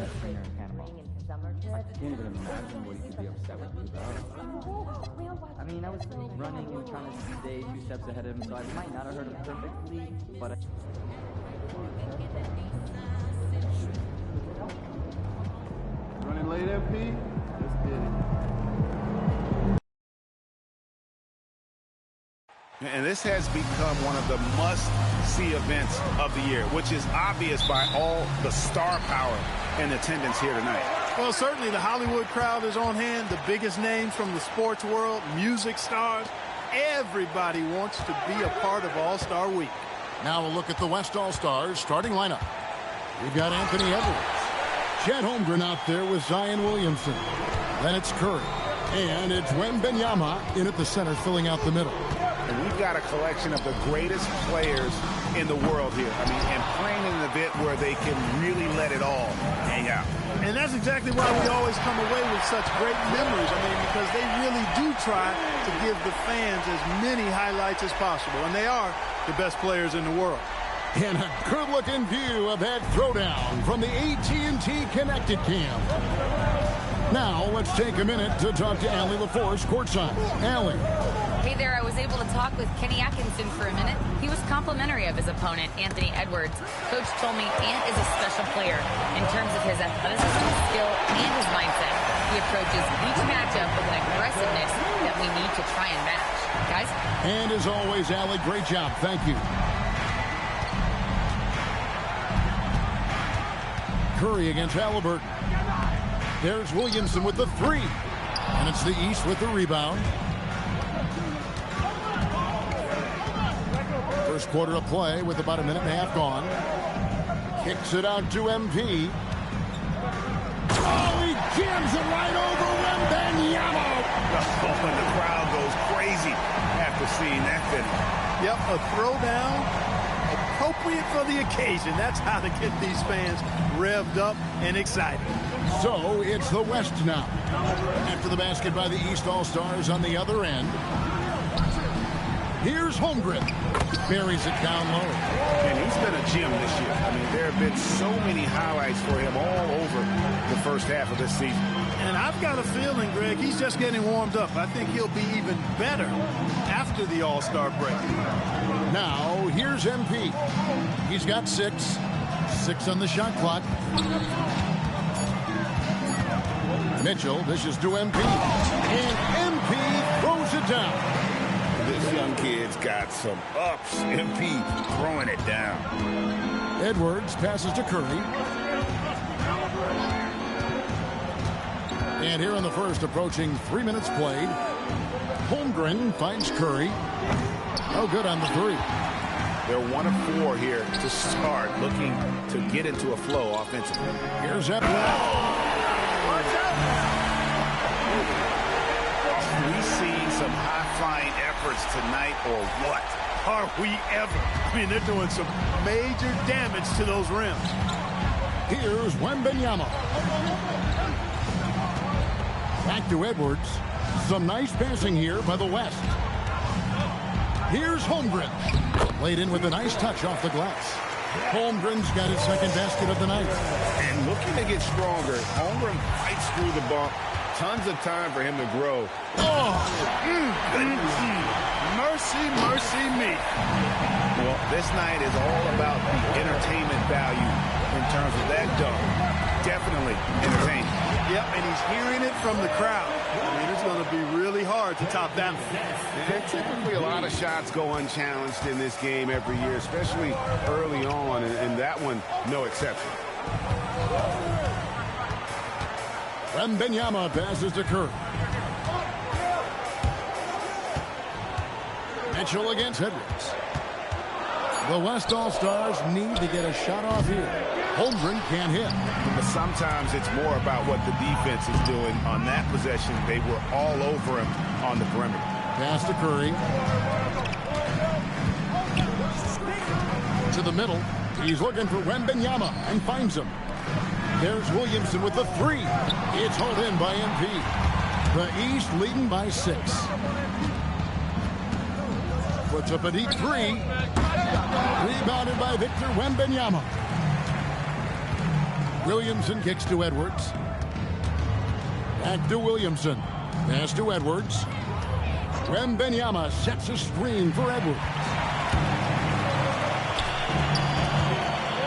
best singer in Panama. I can't even imagine what he could be upset with me about. I mean, I was running and trying to stay 2 steps ahead of him, so I might not have heard him perfectly, but Running late, MP? Let's get it. And this has become one of the must-see events of the year, which is obvious by all the star power and attendance here tonight. Well, certainly the Hollywood crowd is on hand, the biggest names from the sports world, music stars. Everybody wants to be a part of All-Star Week. Now a look at the West All-Stars starting lineup. We've got Anthony Edwards. Chet Holmgren out there with Zion Williamson. Then it's Curry. And it's Wembanyama in at the center, filling out the middle. And we've got a collection of the greatest players in the world here. I mean, and playing in an event where they can really let it all hang out. And that's exactly why we always come away with such great memories. I mean, because they really do try to give the fans as many highlights as possible. And they are the best players in the world. And a good-looking view of that throwdown from the AT&T Connected Camp. Now, let's take a minute to talk to Allie LaForce courtside. Allie. Hey there, I was able to talk with Kenny Atkinson for a minute. He was complimentary of his opponent, Anthony Edwards. Coach told me Ant is a special player in terms of his athleticism, skill, and his mindset. He approaches each matchup with an aggressiveness that we need to try and match. Guys? And as always, Allie, great job. Thank you. Curry against Halliburton. There's Williamson with the three. And it's the East with the rebound. First quarter of play with about a minute and a half gone. Kicks it out to MP. Oh, he jams it right over Wembanyama. Oh, and the crowd goes crazy after seeing that finish. Yep, a throwdown appropriate for the occasion. That's how to get these fans revved up and excited. So it's the West now. After the basket by the East All-Stars on the other end. Here's Holmgren. Buries it down low. And he's been a gem this year. I mean, there have been so many highlights for him all over the first half of this season. And I've got a feeling, Greg, he's just getting warmed up. I think he'll be even better after the All-Star break. Now, here's MP. He's got 6. 6 on the shot clock. Mitchell dishes to MP. And MP throws it down. This young kid's got some ups. MP throwing it down. Edwards passes to Curry. And here in the first, approaching 3 minutes played. Holmgren finds Curry. Oh, good on the three. They're 1 of 4 here to start, looking to get into a flow offensively. Here's Edwards. We see some high-flying efforts tonight, or what? Are we ever? I mean, they're doing some major damage to those rims. Here's Wembanyama. Back to Edwards. Some nice passing here by the West. Here's Holmgren. Laid in with a nice touch off the glass. Holmgren's got his second basket of the night. And looking to get stronger, Holmgren fights through the bump. Tons of time for him to grow. Oh, mercy, mercy me. Well, this night is all about the entertainment value in terms of that dunk. Definitely entertaining. Yep, and he's hearing it from the crowd. I mean, it's going to be really hard to top that one. And typically a lot of shots go unchallenged in this game every year, especially early on, and that one, no exception. Wembanyama passes to Curry. Mitchell against Edwards. The West All-Stars need to get a shot off here. Holmgren can't hit. But sometimes it's more about what the defense is doing on that possession. They were all over him on the perimeter. Pass to Curry. To the middle. He's looking for Wembanyama and finds him. There's Williamson with the three. It's hauled in by MP. The East leading by 6. Puts up a deep three. Rebounded by Victor Wembanyama. Williamson kicks to Edwards. Back to Williamson. Pass to Edwards. Wembanyama sets a screen for Edwards.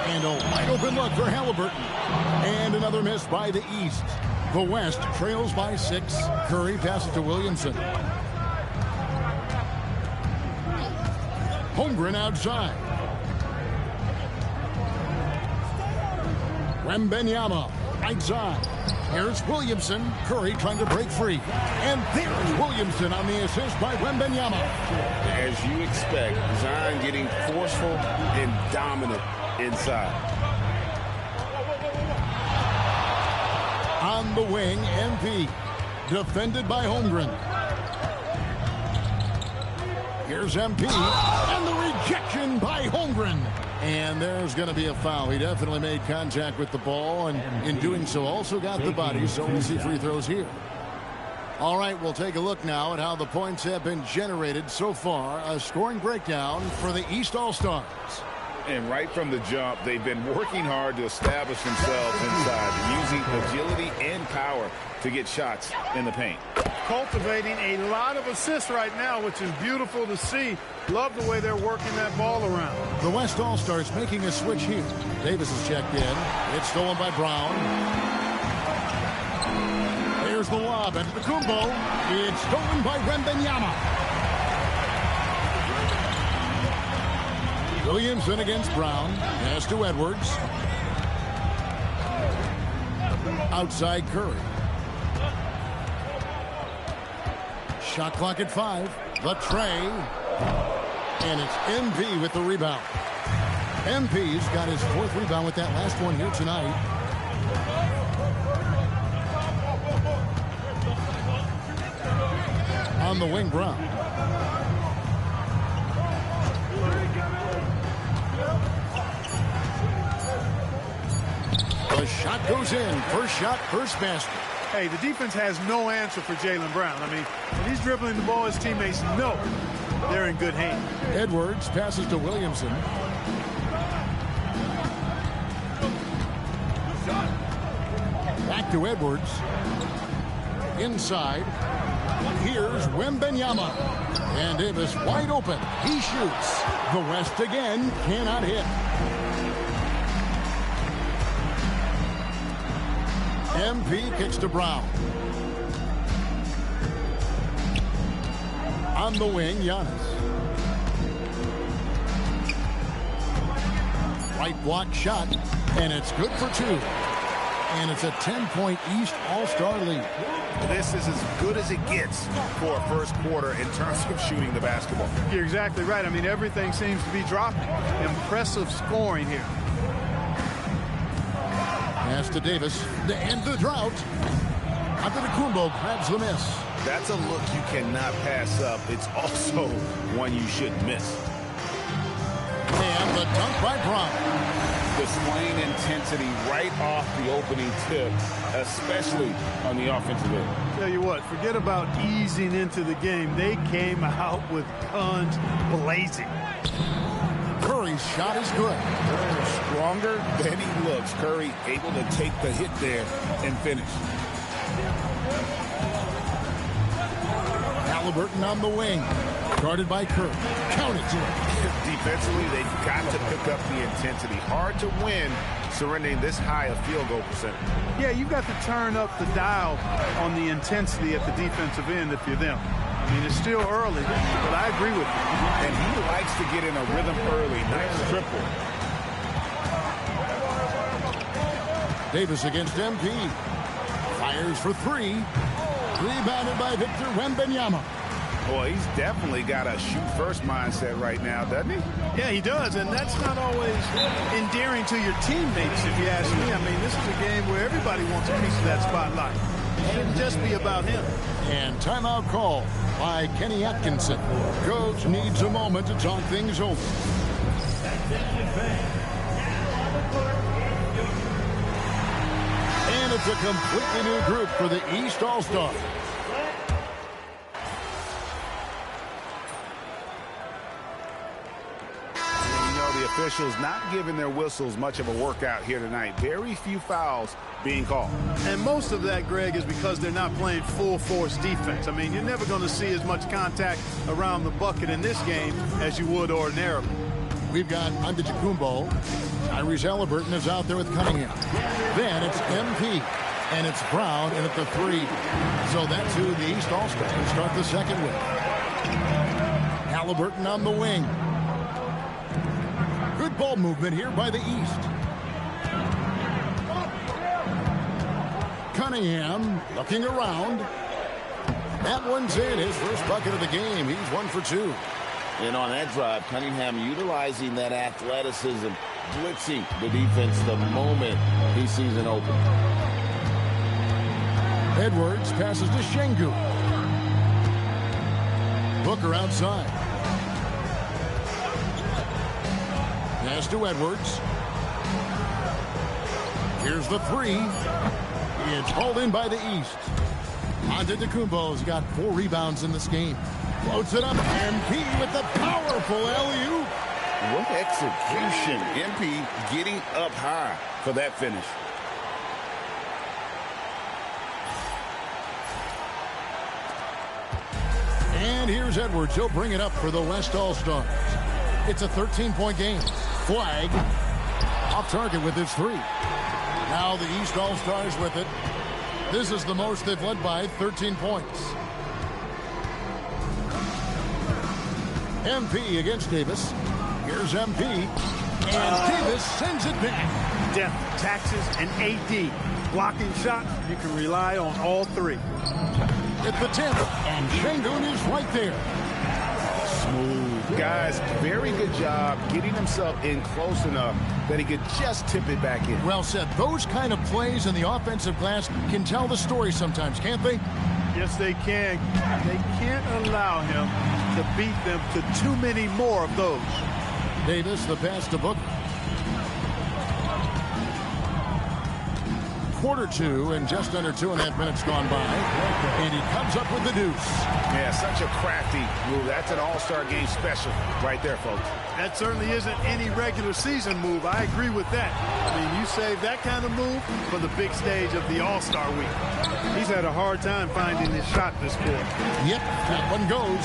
And a wide open look for Halliburton. And another miss by the East. The West trails by 6. Curry passes to Williamson. Holmgren outside. Wembanyama right side. Here's Williamson. Curry trying to break free. And there's Williamson on the assist by Wembanyama. As you expect, Zion getting forceful and dominant inside. On the wing, MP. Defended by Holmgren. Here's MP. And the rejection by Holmgren. And there's going to be a foul. He definitely made contact with the ball, and in doing so also got the body, so we'll see free throws here. All right, we'll take a look now at how the points have been generated so far. A scoring breakdown for the East All-Stars. And right from the jump, they've been working hard to establish themselves inside, using agility and power to get shots in the paint. Cultivating a lot of assists right now, which is beautiful to see. Love the way they're working that ball around. The West All-Stars making a switch here. Davis is checked in. It's stolen by Brown. There's the lob into the Kumbo. It's stolen by Wembanyama. Williamson against Brown. Pass to Edwards. Outside Curry. Shot clock at 5. The tray. And it's MP with the rebound. MP's got his 4th rebound with that last one here tonight. On the wing, Brown. The shot goes in. First shot, first basket. Hey, the defense has no answer for Jaylen Brown. I mean, when he's dribbling the ball, his teammates know they're in good hands. Edwards passes to Williamson. Back to Edwards. Inside. Here's Wembanyama. And Davis wide open. He shoots. The West again cannot hit. MP kicks to Brown. On the wing, Giannis. Right block shot, and it's good for 2. And it's a 10-point East All-Star lead. This is as good as it gets for a first quarter in terms of shooting the basketball. You're exactly right. I mean, everything seems to be dropping. Impressive scoring here. Pass to Davis to end the drought. Antetokounmpo grabs the miss. That's a look you cannot pass up. It's also one you shouldn't miss. And the dunk by Brown. Displaying intensity right off the opening tip, especially on the offensive end. Tell you what, forget about easing into the game. They came out with guns blazing. Curry's shot is good. Stronger than he looks. Curry able to take the hit there and finish. Halliburton on the wing. Guarded by Curry. Count it to him. Defensively, they've got to pick up the intensity. Hard to win surrendering this high a field goal percentage. Yeah, you've got to turn up the dial on the intensity at the defensive end if you're them. I mean, it's still early, but I agree with you. And he likes to get in a rhythm early. Nice triple. Davis against MP. Fires for 3. Rebounded by Victor Wembanyama. Boy, he's definitely got a shoot-first mindset right now, doesn't he? Yeah, he does, and that's not always endearing to your teammates, if you ask me. I mean, this is a game where everybody wants a piece of that spotlight. It shouldn't just be about him. And timeout call by Kenny Atkinson. Coach needs a moment to talk things over. And it's a completely new group for the East All-Stars. officials not giving their whistles much of a workout here tonight. Very few fouls being called. And most of that, Greg, is because they're not playing full force defense. I mean, you're never going to see as much contact around the bucket in this game as you would ordinarily. We've got Antetokounmpo. Tyrese Halliburton is out there with Cunningham. Then it's MP. And it's Brown in at the 3. So that's who the East All-Stars start the second with. Halliburton on the wing. Good ball movement here by the East. Cunningham looking around. That one's in. His first bucket of the game. He's 1 for 2. And on that drive, Cunningham utilizing that athleticism, blitzing the defense the moment he sees an open. Edwards passes to Şengün. Booker outside. Pass to Edwards. Here's the 3. It's hauled in by the East. Antetokounmpo's got 4 rebounds in this game. Floats it up. MP with the powerful alley-oop. What execution. MP getting up high for that finish. And here's Edwards. He'll bring it up for the West All-Stars. It's a 13-point game. Flag. Off target with his 3. Now the East All-Stars with it. This is the most they've led by, 13 points. MP against Davis. Here's MP. And Davis sends it back. Depth, taxes, and AD. Blocking shots, you can rely on all 3. At the 10th, and Şengün is right there. Smooth. Guys, very good job getting himself in close enough that he could just tip it back in. Well said. Those kind of plays in the offensive glass can tell the story sometimes, can't they? Yes, they can. They can't allow him to beat them to too many more of those. Davis, the pass to Booker. Quarter 2 and just under 2.5 minutes gone by. And he comes up with the deuce. Yeah, such a crafty move. That's an all-star game special right there, folks. That certainly isn't any regular season move. I agree with that. I mean, you save that kind of move for the big stage of the All-Star week. He's had a hard time finding his shot this quarter. Yep, that one goes.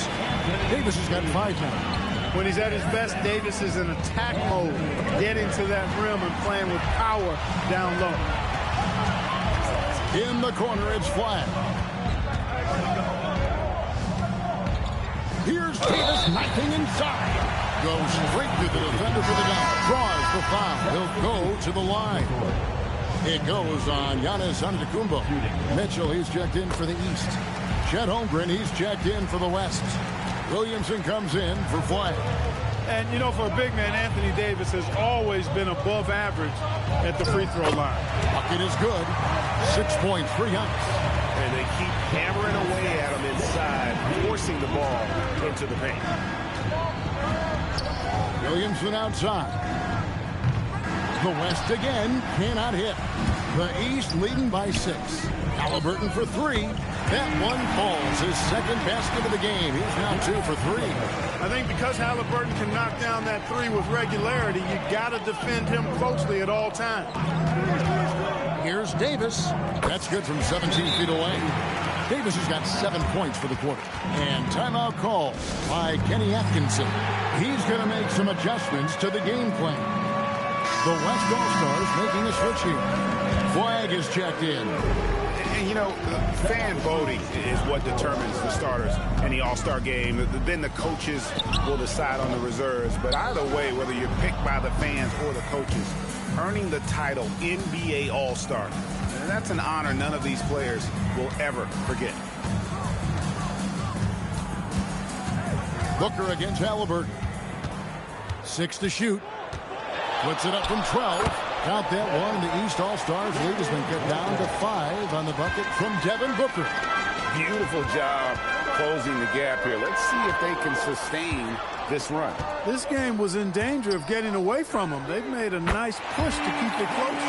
Davis has got 5 now. When he's at his best, Davis is in attack mode, getting to that rim and playing with power down low. In the corner, it's flat. Here's Davis knifing inside. Goes straight to the defender for the dunk. Draws the foul. He'll go to the line. It goes on Giannis Antetokounmpo. Mitchell, he's checked in for the East. Chet Holmgren, he's checked in for the West. Williamson comes in for flag. And, you know, for a big man, Anthony Davis has always been above average at the free throw line. Bucket is good. 6 points for Giannis. And they keep hammering away at him inside, forcing the ball into the paint. Williamson outside. The West again cannot hit. The East leading by 6. Halliburton for 3. That one falls. His second basket of the game. He's now 2 for 3. I think because Halliburton can knock down that 3 with regularity, you got to defend him closely at all times. Here's Davis. That's good from 17 feet away. Davis has got 7 points for the quarter. And timeout call by Kenny Atkinson. He's going to make some adjustments to the game plan. The West All-Stars making a switch here. Flag is checked in. And, you know, fan voting is what determines the starters in the All-Star game. Then the coaches will decide on the reserves. But either way, whether you're picked by the fans or the coaches, earning the title NBA All-Star, that's an honor none of these players will ever forget. Booker against Halliburton. 6 to shoot. Puts it up from 12. Count that one. The East All-Stars lead has been cut down to 5 on the bucket from Devin Booker. Beautiful job closing the gap here. Let's see if they can sustain this run. This game was in danger of getting away from them. They've made a nice push to keep it close.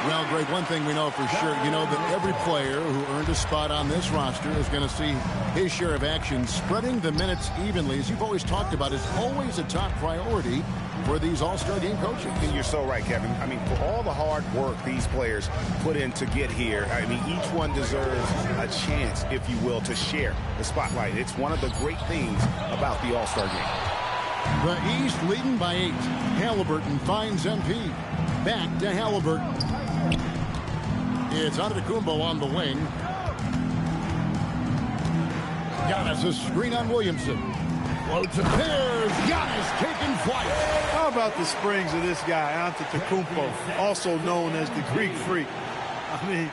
Well, Greg, one thing we know for sure, you know that every player who earned a spot on this roster is going to see his share of action. Spreading the minutes evenly, as you've always talked about, is always a top priority for these All-Star game coaches. And you're so right, Kevin. I mean, for all the hard work these players put in to get here, I mean, each one deserves a chance, if you will, to share the spotlight. It's one of the great things about the All-Star game. The East leading by 8. Halliburton finds MP. Back to Halliburton. It's Antetokounmpo on the wing. Giannis a screen on Williamson. Floats a pairs. Giannis taking flight. How about the springs of this guy, Antetokounmpo, also known as the Greek Freak? I mean,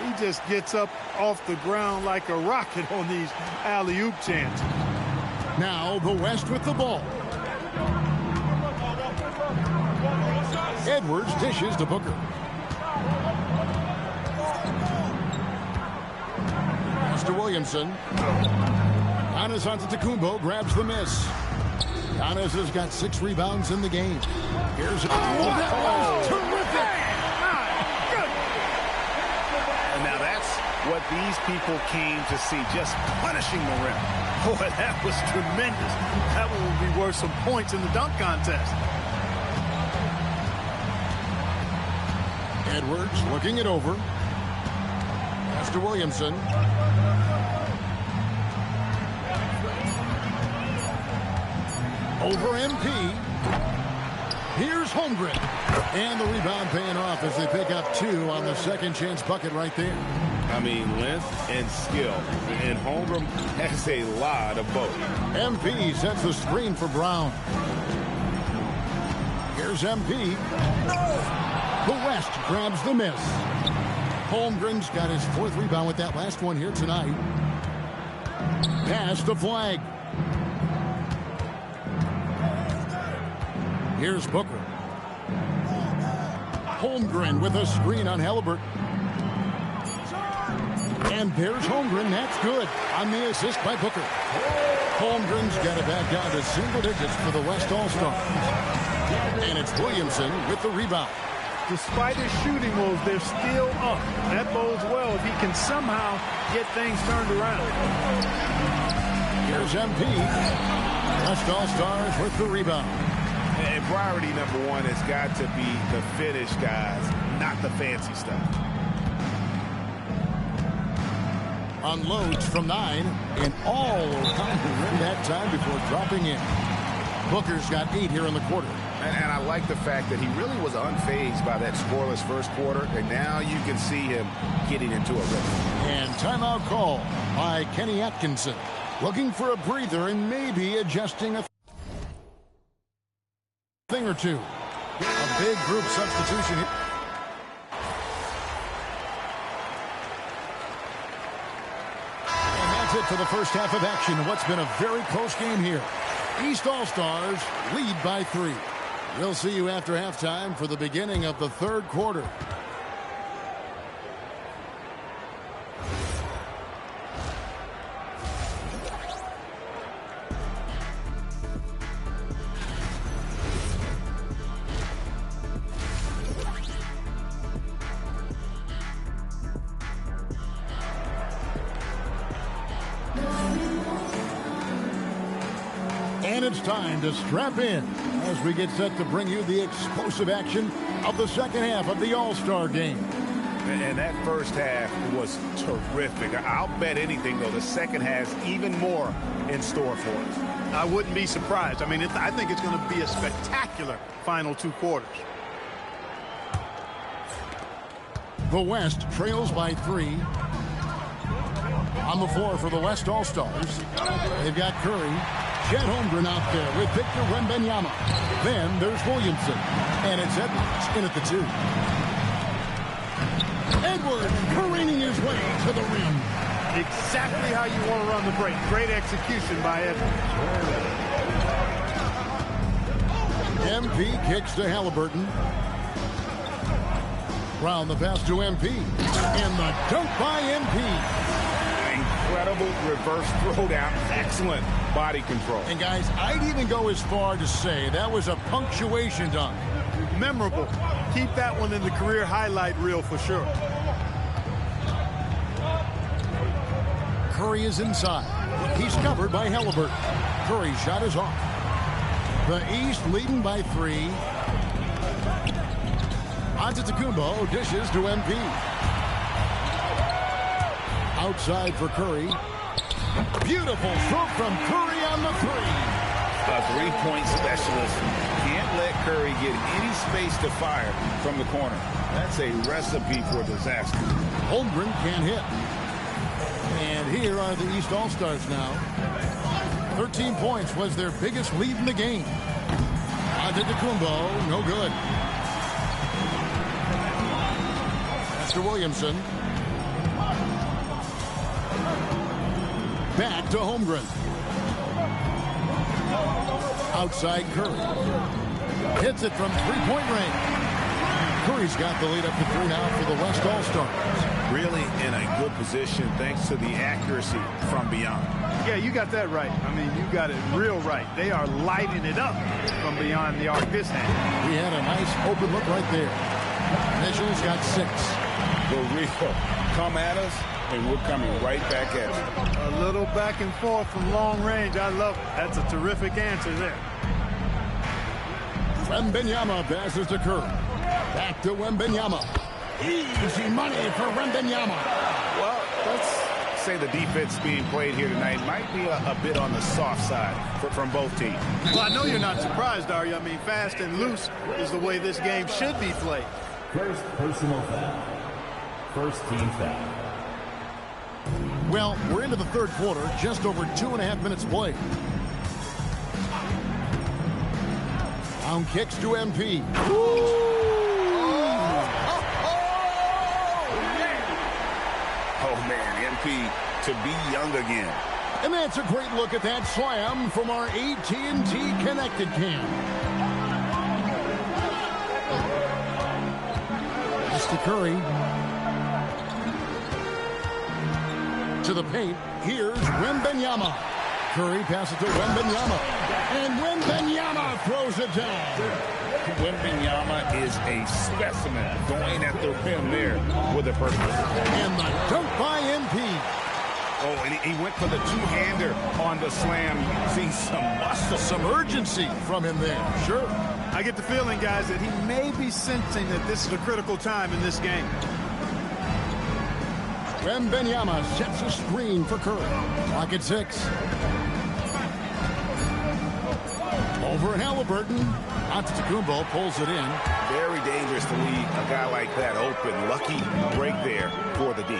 he just gets up off the ground like a rocket on these alley-oop chances. Now the West with the ball. Edwards dishes to Booker. Pass to Williamson. Giannis Antetokounmpo grabs the miss. Giannis has got 6 rebounds in the game. Here's that was terrific. And now that's what these people came to see, just punishing the rim. Boy, that was tremendous. That one would be worth some points in the dunk contest. Edwards looking it over. Pass to Williamson. Over MP. Here's Holmgren. And the rebound paying off as they pick up 2 on the second chance bucket right there. I mean, length and skill. And Holmgren has a lot of both. MP sets the screen for Brown. Here's MP. The West grabs the miss. Holmgren's got his 4th rebound with that last one here tonight. Pass to Flag. Here's Booker. Holmgren with a screen on Halliburton. And there's Holmgren. That's good on the assist by Booker. Holmgren's got it back down to single digits for the West All-Stars. And it's Williamson with the rebound. Despite his shooting moves, they're still up. That bodes well if he can somehow get things turned around. Here's MP. West All-Stars with the rebound. And priority number 1 has got to be the finish, guys, not the fancy stuff. Unloads from 9 and all around the rim that time before dropping in. Booker's got 8 here in the quarter. And I like the fact that he really was unfazed by that scoreless first quarter, and now you can see him getting into a rhythm. And timeout call by Kenny Atkinson. Looking for a breather and maybe adjusting a thing or two. A big group substitution here. And that's it for the first half of action. What's been a very close game here. East All-Stars lead by 3. We'll see you after halftime for the beginning of the 3rd quarter. And it's time to strap in as we get set to bring you the explosive action of the second half of the All-Star game. And that first half was terrific. I'll bet anything, though, the second has even more in store for us. I wouldn't be surprised. I mean, I think it's going to be a spectacular final 2 quarters. The West trails by 3. On the floor for the West All-Stars, they've got Curry. Chet Holmgren out there with Victor Wembanyama. Then there's Williamson. And it's Edwards in at the 2. Edwards careening his way to the rim. Exactly how you want to run the break. Great execution by Edwards. MP kicks to Halliburton. Brown the pass to MP. And the dunk by MP. Incredible reverse throwdown. Excellent body control. And guys, I'd even go as far to say that was a punctuation dunk. Memorable. keep that one in the career highlight reel for sure. Curry is inside. He's covered by Halliburton. Curry's shot is off. The East leading by 3. Antetokounmpo dishes to MP. Outside for Curry. Beautiful stroke from Curry on the 3. A three-point specialist. Can't let Curry get any space to fire from the corner. That's a recipe for disaster. Holmgren can't hit. And here are the East All-Stars now. 13 points was their biggest lead in the game. Antetokounmpo, no good. Mr. Williamson. Back to Holmgren. Outside Curry. Hits it from three-point range. Curry's got the lead up to 3 now for the West All-Stars. Really in a good position thanks to the accuracy from beyond. Yeah, you got that right. I mean, you got it real right. They are lighting it up from beyond the arc this hand. He had a nice open look right there. Mitchell's got 6. The real come at us, and we're coming right back at you. A little back and forth from long range. I love it. That's a terrific answer there. Wembanyama passes to Curry. Back to Wembanyama. Easy money for Wembanyama. Well, let's say the defense being played here tonight might be a bit on the soft side from both teams. Well, I know you're not surprised, are you? I mean, fast and loose is the way this game should be played. First personal foul. First team foul. Well, we're into the third quarter, just over 2.5 minutes played. Down kicks to MP. Oh, man, MP to be young again. And that's a great look at that slam from our AT&T Connected Cam. To Curry. To the paint. Here's Wembanyama. Curry passes to Wembanyama. And Wembanyama throws it down. Wembanyama is a specimen going at the rim there with a purpose. And the dunk by MP. Oh, and he went for the two-hander on the slam. You see some muscle. Some urgency from him there. Sure. I get the feeling, guys, that he may be sensing that this is a critical time in this game. Wembanyama sets a screen for Curry. Clock at 6. Over Halliburton. Antetokounmpo pulls it in. Very dangerous to leave a guy like that open. Lucky break there for the D.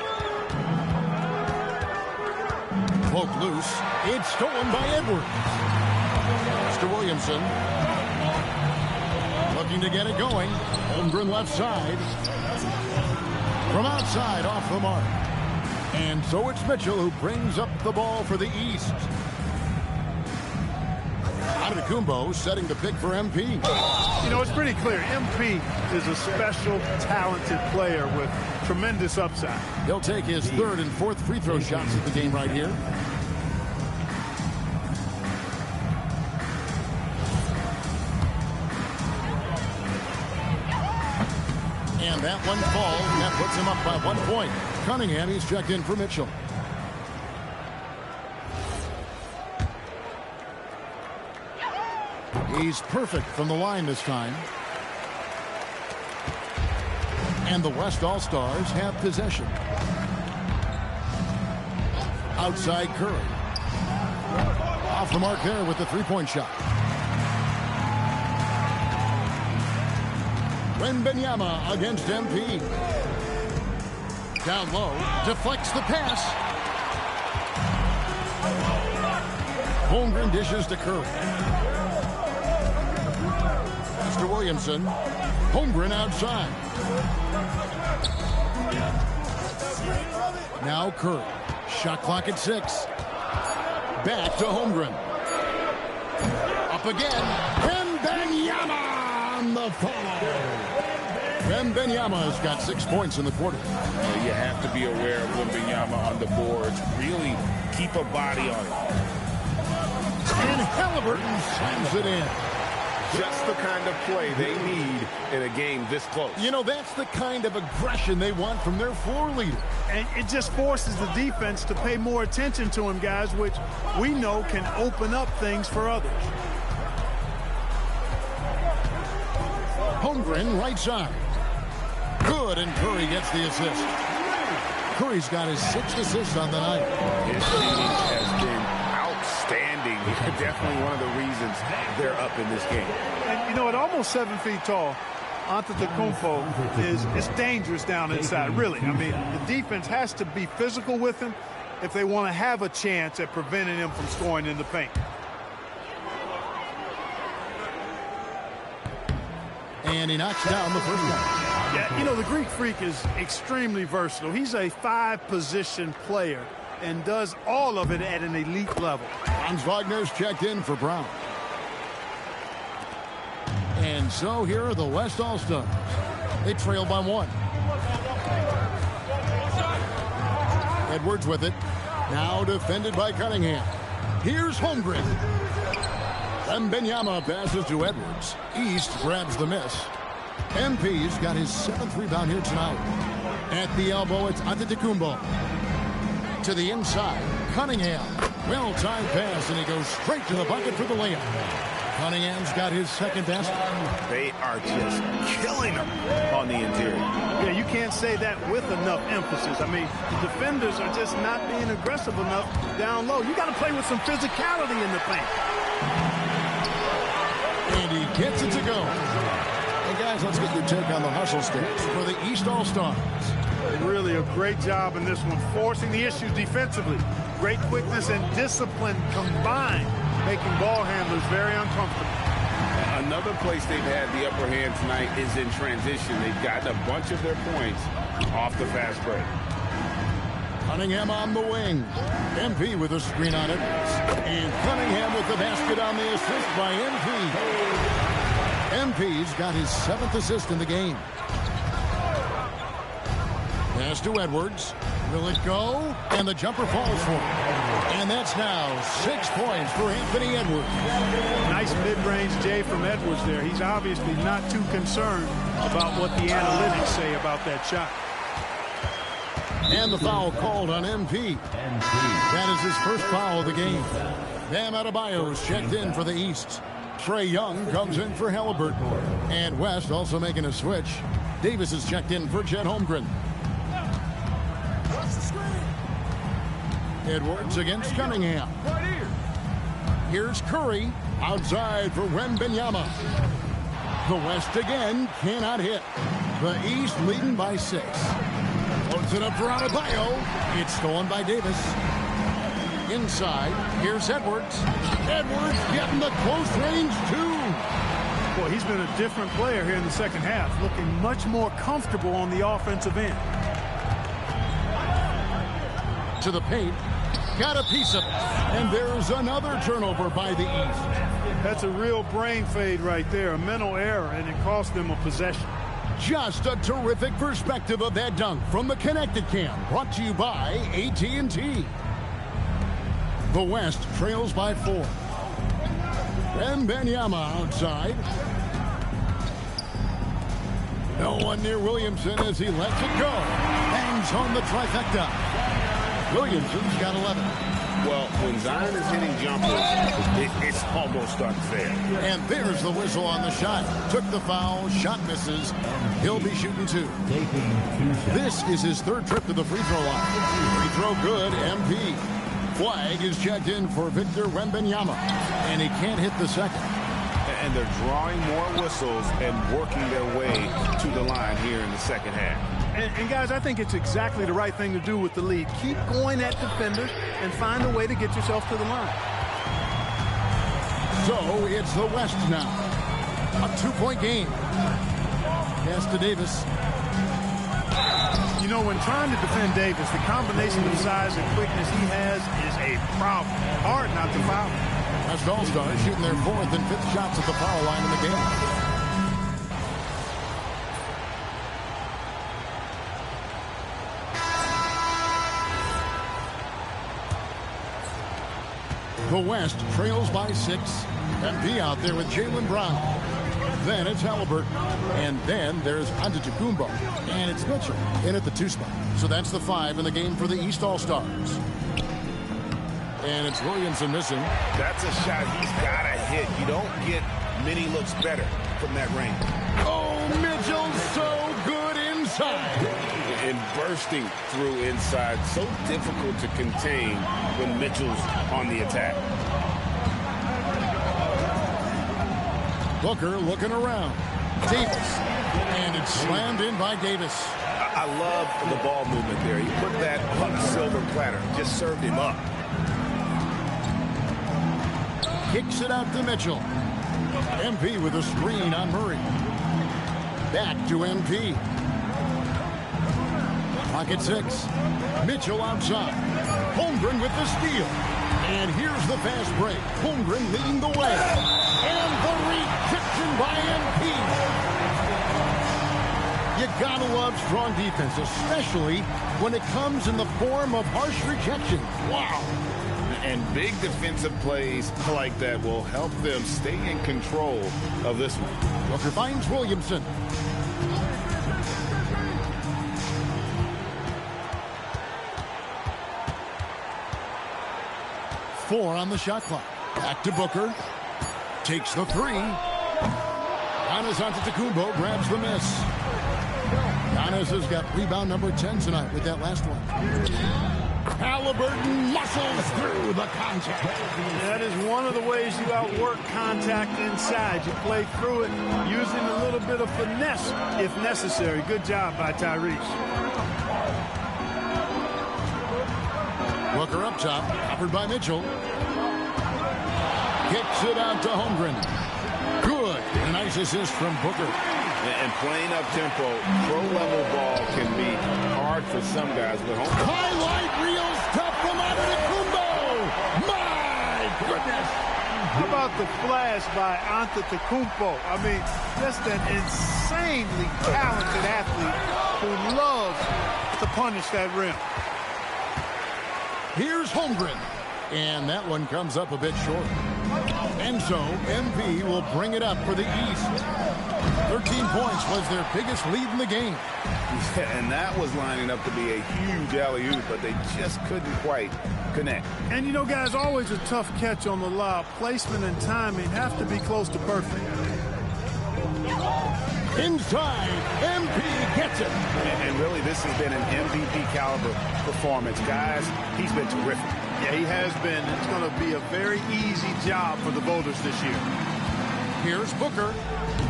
Cloak loose. It's stolen by Edwards. Mr. Williamson. Looking to get it going. Holmgren left side. From outside, off the mark. And so it's Mitchell who brings up the ball for the East. Antetokounmpo setting the pick for MP. You know, it's pretty clear. MP is a special, talented player with tremendous upside. He'll take his third and fourth free throw shots at the game right here. And that one falls, and that puts him up by 1 point. Cunningham, he's checked in for Mitchell. He's perfect from the line this time. And the West All-Stars have possession. Outside Curry. Off the mark there with the three-point shot. Wembanyama against MP. Down low, deflects the pass. Holmgren dishes to Curry. Mr. Williamson. Holmgren outside. Now Curry. Shot clock at 6. Back to Holmgren. Up again. Wembanyama on the follow. Wembanyama's got 6 points in the quarter. You have to be aware of Wembanyama on the boards. Really keep a body on it. And Halliburton slams it in. just the kind of play they need in a game this close. You know, that's the kind of aggression they want from their floor leader. And it just forces the defense to pay more attention to him, guys, which we know can open up things for others. Holmgren right side. Good, and Curry gets the assist. Curry's got his 6th assist on the night. His shooting has been outstanding. Definitely one of the reasons they're up in this game. And, you know, at almost 7 feet tall, Antetokounmpo is dangerous down inside, really. I mean, the defense has to be physical with him if they want to have a chance at preventing him from scoring in the paint. And he knocks down the first one. Yeah, you know, the Greek Freak is extremely versatile. He's a 5-position player and does all of it at an elite level. Franz Wagner's checked in for Brown. And so here are the West All-Stars. They trail by 1. Edwards with it. Now defended by Cunningham. Here's Holmgren. Wembanyama passes to Edwards. East grabs the miss. MP's got his 7th rebound here tonight. At the elbow, it's Antetokounmpo. To the inside, Cunningham. Well-timed pass, and he goes straight to the bucket for the layup. Cunningham's got his 2nd basket. They are just killing them on the interior. Yeah, you can't say that with enough emphasis. I mean, the defenders are just not being aggressive enough down low. You got to play with some physicality in the paint. And he gets it to go. Hey, guys, let's get your take on the hustle stats for the East All-Stars. Really a great job in this one, forcing the issues defensively. Great quickness and discipline combined, making ball handlers very uncomfortable. Another place they've had the upper hand tonight is in transition. They've gotten a bunch of their points off the fast break. Cunningham on the wing. MP with a screen on it. And Cunningham with the basket on the assist by MP. MP's got his 7th assist in the game. Pass to Edwards. Will it go? And the jumper falls for him. And that's now 6 points for Anthony Edwards. Nice mid-range J from Edwards there. He's obviously not too concerned about what the analytics say about that shot. And the foul called on MP. That is his first foul of the game. Bam Adebayo's checked in for the East. Trae Young comes in for Halliburton. And West also making a switch. Davis is checked in for Chet Holmgren. Edwards against Cunningham. Here's Curry outside for Wembanyama. The West again cannot hit. The East leading by 6. Floats it up for Adebayo. It's stolen by Davis. Inside, here's Edwards. Edwards getting the close range too. Boy, he's been a different player here in the second half, looking much more comfortable on the offensive end. To the paint. Got a piece of it. And there's another turnover by the East. That's a real brain fade right there, a mental error, and it cost them a possession. Just a terrific perspective of that dunk from the Connected Cam, brought to you by AT&T. The West trails by 4. Wembanyama outside. No one near Williamson as he lets it go. Hangs home the trifecta. Williamson's got 11. Well, when Zion is hitting jumpers, it's almost unfair. And there's the whistle on the shot. Took the foul, shot misses. He'll be shooting 2. This is his 3rd trip to the free throw line. Free throw good, MP. Flag is checked in for Victor Wembanyama, and he can't hit the 2nd. And they're drawing more whistles and working their way to the line here in the second half. And guys, I think it's exactly the right thing to do with the lead. Keep going at defenders and find a way to get yourself to the line. So it's the West now. A 2-point game. Pass to Davis. You know, when trying to defend Davis, the combination of size and quickness he has is a problem. Hard not to foul. West All-Stars shooting their 4th and 5th shots at the foul line in the game. The West trails by 6. MP out there with Jaylen Brown. Then it's Halliburton. And then there's Antetokounmpo. And it's Mitchell in at the 2 spot. So that's the 5 in the game for the East All-Stars. And it's Williamson missing. That's a shot he's got to hit. You don't get many looks better from that range. Oh, Mitchell, so good inside. And bursting through inside. So difficult to contain when Mitchell's on the attack. Booker looking around. Davis. And it's slammed in by Davis. I love the ball movement there. He put that on a silver platter. Just served him up. Kicks it out to Mitchell. MP with a screen on Murray. Back to MP. Pocket 6. Mitchell outside. Holmgren with the steal. And here's the fast break. Holmgren leading the way. And the rejection by MP. You gotta love strong defense, especially when it comes in the form of harsh rejection. Wow. And big defensive plays like that will help them stay in control of this one. Booker finds Williamson. Four on the shot clock. Back to Booker. Takes the 3. Giannis Antetokounmpo grabs the miss. Giannis has got rebound number 10 tonight with that last one. Halliburton muscles through the contact. That is one of the ways you outwork contact inside. You play through it using a little bit of finesse if necessary. Good job by Tyrese. Booker up top, covered by Mitchell. Kicks it out to Holmgren. Good. A nice assist from Booker. And playing up tempo, pro-level ball can be hard for some guys, but highlight reel stuff from Antetokounmpo. My goodness. How about the flash by Antetokounmpo? I mean, just an insanely talented athlete who loves to punish that rim. Here's Holmgren. And that one comes up a bit short. And so, MP will bring it up for the East. 13 points was their biggest lead in the game. Yeah, and that was lining up to be a huge alley-oop, but they just couldn't quite connect. And you know, guys, always a tough catch on the lob. Placement and timing have to be close to perfect. Inside, MP gets it. And really, this has been an MVP caliber performance. Guys, he's been terrific. Yeah, he has been. It's going to be a very easy job for the voters this year. Here's Booker,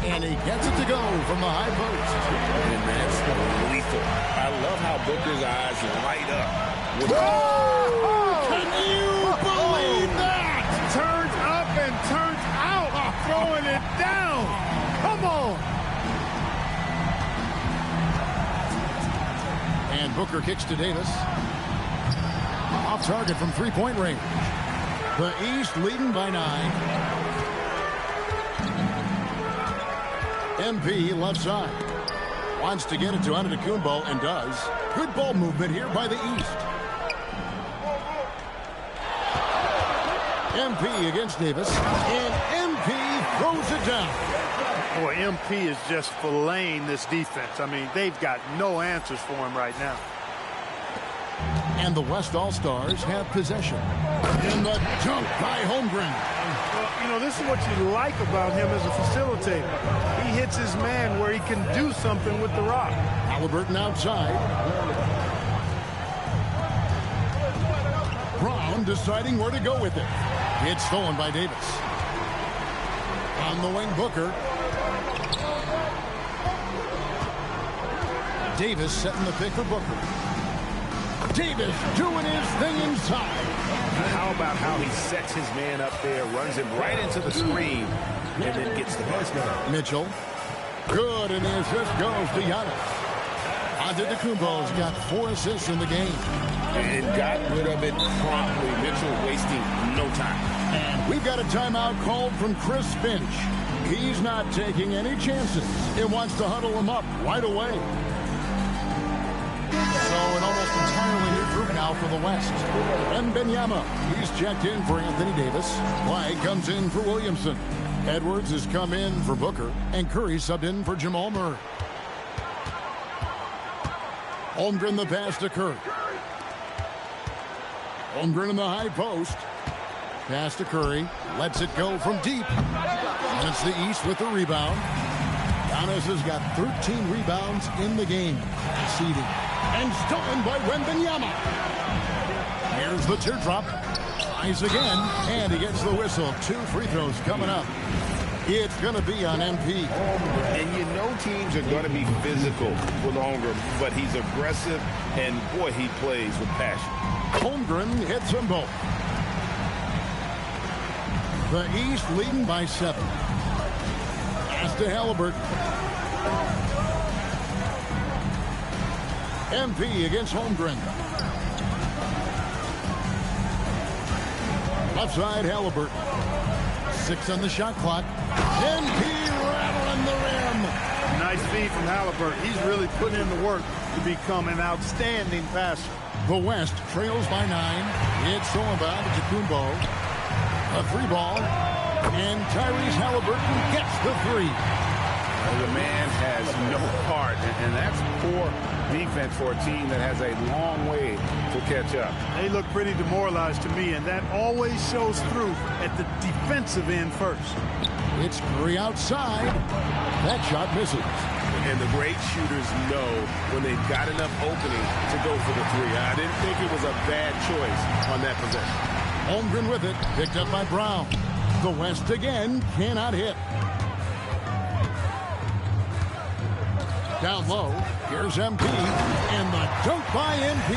and he gets it to go from the high post. And that's lethal. I love how Booker's eyes light up. Can you believe that? Turns up and turns out, throwing it down. Come on. And Booker kicks to Davis. Off target from three-point range. The East leading by 9. MP left side. Wants to get it to Antetokounmpo and does. Good ball movement here by the East. MP against Davis. And MP throws it down. Boy, MP is just filleting this defense. I mean, they've got no answers for him right now. And the West All-Stars have possession. And the dunk by Holmgren. Well, you know, this is what you like about him as a facilitator. He hits his man where he can do something with the rock. Halliburton outside. Brown deciding where to go with it. It's stolen by Davis. On the wing, Booker. Davis setting the pick for Booker. Davis doing his thing inside. How about how he sets his man up there, runs him right into the screen, and then gets the pass down. Mitchell. Good, and the assist goes to Giannis. Antetokounmpo's got 4 assists in the game. And got rid of it promptly. Mitchell wasting no time. And we've got a timeout called from Chris Finch. He's not taking any chances. He wants to huddle him up right away. So an almost entirely new group now. Now for the West, Wembanyama. He's checked in for Anthony Davis. White comes in for Williamson. Edwards has come in for Booker, and Curry subbed in for Jamal Murray. Holmgren the pass to Curry. Holmgren in the high post. Pass to Curry. Lets it go from deep. And it's the East with the rebound. Giannis has got 13 rebounds in the game. Conceding. And stolen by Wembanyama. Here's the teardrop. Tries again. And he gets the whistle. 2 free throws coming up. It's going to be on MP. And you know teams are going to be physical with Holmgren, but he's aggressive, and boy, he plays with passion. Holmgren hits them both. The East leading by 7. Pass to Halliburton. MP against Holmgren. Left side, Halliburton. 6 on the shot clock. MP rattling the rim. Nice feed from Halliburton. He's really putting in the work to become an outstanding passer. The West trails by 9. It's Solenbaum to Kumbo. A 3 ball. And Tyrese Halliburton gets the 3. The man has no heart, and that's poor defense for a team that has a long way to catch up. They look pretty demoralized to me, and that always shows through at the defensive end first. It's Curry outside. That shot misses. And the great shooters know when they've got enough opening to go for the 3. I didn't think it was a bad choice on that possession. Holmgren with it, picked up by Brown. The West again cannot hit. Down low, here's MP, and the dunk by MP.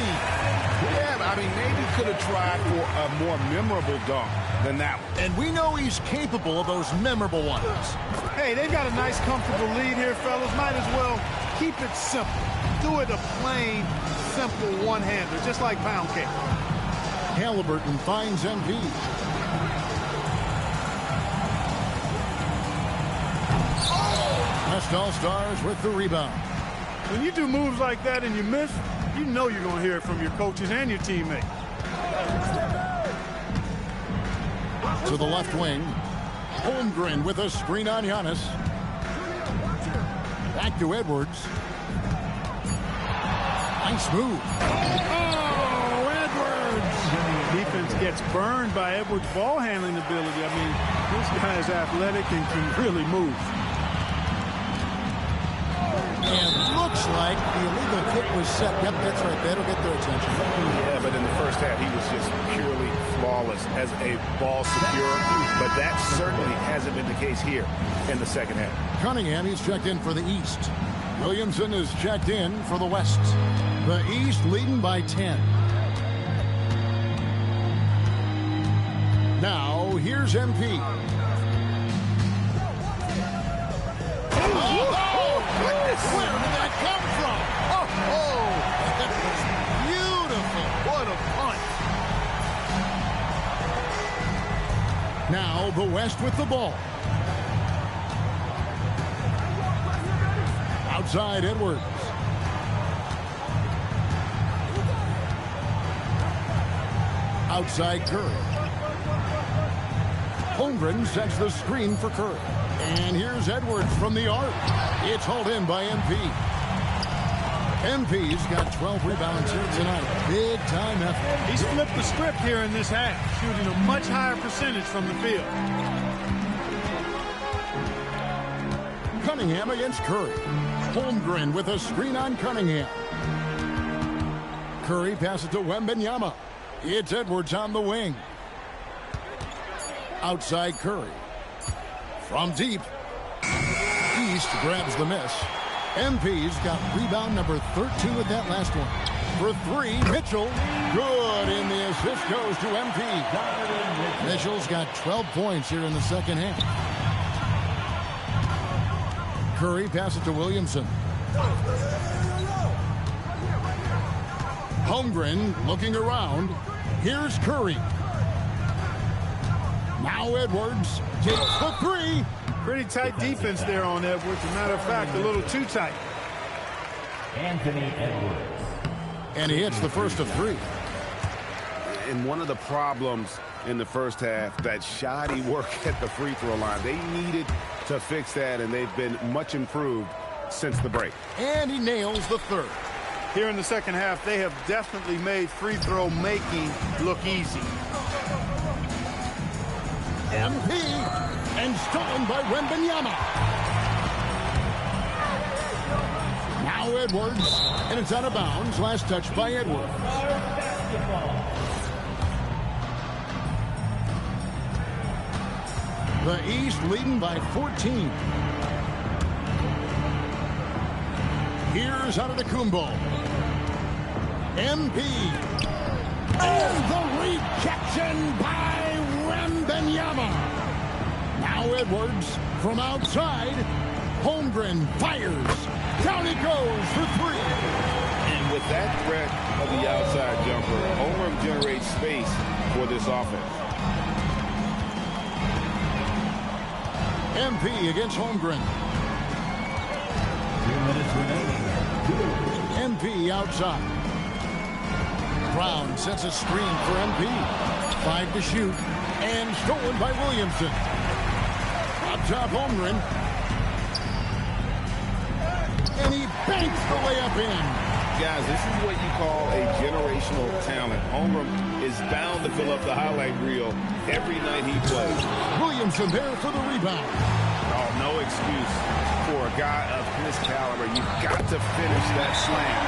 Yeah, I mean, maybe could have tried for a more memorable dunk than that one. And we know he's capable of those memorable ones. Hey, they've got a nice, comfortable lead here, fellas. Might as well keep it simple. Do it a plain, simple one-hander, just like pound cake. Halliburton finds MP. West All-Stars with the rebound. When you do moves like that and you miss, you know you're going to hear it from your coaches and your teammates. To the left wing. Holmgren with a screen on Giannis. Back to Edwards. Nice move. Oh, Edwards! Defense gets burned by Edwards' ball handling ability. I mean, this guy is athletic and can really move. And looks like the illegal kick was set. Yep, that's right. That'll get their attention. Yeah, but in the first half, he was just purely flawless as a ball securer. But that certainly hasn't been the case here in the second half. Cunningham, he's checked in for the East. Williamson is checked in for the West. The East leading by 10. Now, here's MP. Where did that come from? Oh, that was beautiful. What a punt. Now the West with the ball. Outside Edwards. Outside Curry. Holmgren sets the screen for Curry. And here's Edwards from the arc. It's hauled in by MP. MP's got 12 rebounds here tonight. Big time effort. He's flipped the script here in this half, shooting a much higher percentage from the field. Cunningham against Curry. Holmgren with a screen on Cunningham. Curry passes to Wembanyama. It's Edwards on the wing. Outside Curry. From deep. East grabs the miss. MP's got rebound number 13 with that last one. For 3, Mitchell. Good, and the assist goes to MP. Mitchell's got 12 points here in the second half. Curry passes to Williamson. Holmgren looking around. Here's Curry. Now Edwards takes the 3. Pretty tight defense there on Edwards. As a matter of fact, a little too tight. Anthony Edwards. And he hits the first of 3. And one of the problems in the first half, that shoddy work at the free throw line. They needed to fix that, and they've been much improved since the break. And he nails the third. Here in the second half, they have definitely made free throw making look easy. MP and stolen by Wembanyama. Now Edwards, and it's out of bounds. Last touch by Edwards. The East leading by 14. Here's Antetokounmpo. MP. And the rejection by Wembanyama. Now Edwards from outside. Holmgren fires. Down he goes for three. And with that threat of the outside jumper, Holmgren generates space for this offense. MP against Holmgren. 2 minutes remaining. MP outside. Brown sets a screen for MP. 5 to shoot. And stolen by Williamson. Up top, Holmgren. And he banks the layup in. Guys, this is what you call a generational talent. Holmgren is bound to fill up the highlight reel every night he plays. Williamson there for the rebound. Oh, no excuse for a guy of his caliber. You've got to finish that slam.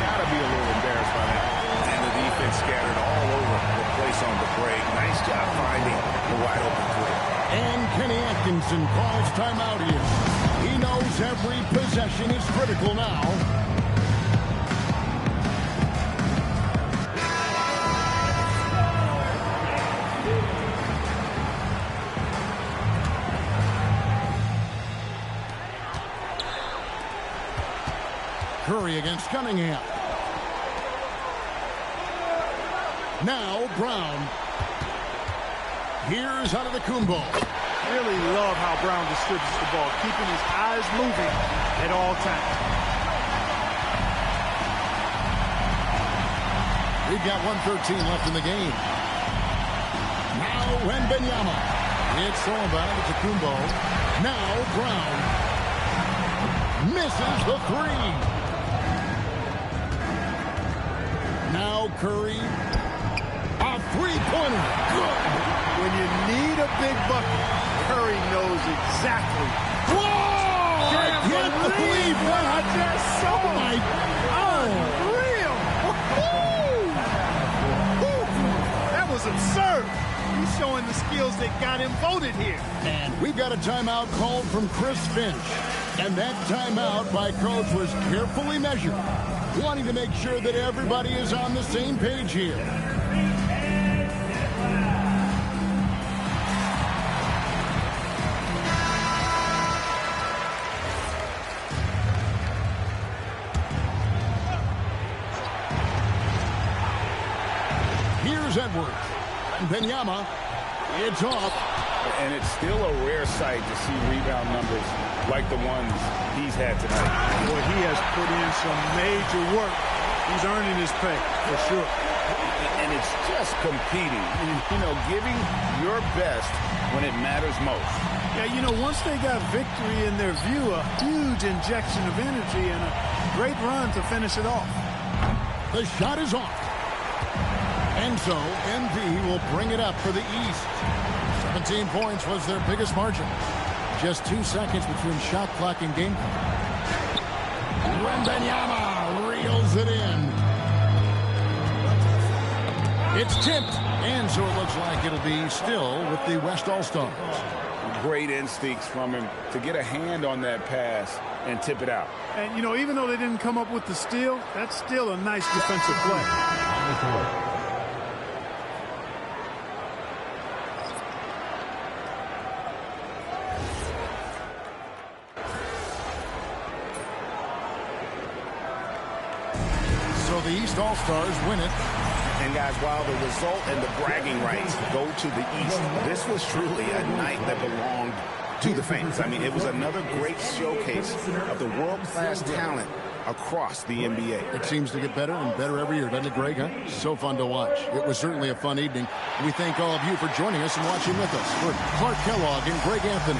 Got to be a little embarrassed by that. And the defense scattered all over the place on the break. Nice job finding the wide open three. And Kenny Atkinson calls timeout here. He knows every possession is critical now. Curry against Cunningham. Now Brown. Here's Antetokounmpo. Really love how Brown distributes the ball, keeping his eyes moving at all times. We've got 1:13 left in the game. Now Wembanyama. It's thrown by Antetokounmpo. Now Brown. Misses the three. Now Curry. A three-pointer. Good. When you need a big bucket, Curry knows exactly. Whoa! I can't believe what I just saw. Oh, my Unreal. That was absurd. He's showing the skills that got him voted here. And we've got a timeout called from Chris Finch. And that timeout by Coach was carefully measured, wanting to make sure that everybody is on the same page here. Here's Edwards. Wembanyama. It's off. And it's still a rare sight to see rebound numbers like the ones he's had tonight. Boy, he has put in some major work. He's earning his pay, for sure. And it's just competing, you know, giving your best when it matters most. Yeah, you know, once they got victory in their view, a huge injection of energy and a great run to finish it off. The shot is off. And so, MV will bring it up for the East. 17 points was their biggest margin. Just 2 seconds between shot clock and game clock. Wembanyama reels it in. It's tipped, and so it looks like it'll be still with the West All-Stars. Great instincts from him to get a hand on that pass and tip it out. And, you know, even though they didn't come up with the steal, that's still a nice defensive play. So the East All-Stars win it. And guys, while the result and the bragging rights go to the East, this was truly a night that belonged to the fans. I mean, it was another great showcase of the world-class talent across the NBA. It seems to get better and better every year, doesn't it, Greg? Huh? So fun to watch. It was certainly a fun evening. We thank all of you for joining us and watching with us. For Clark Kellogg and Greg Anthony,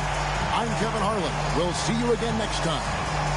I'm Kevin Harlan. We'll see you again next time.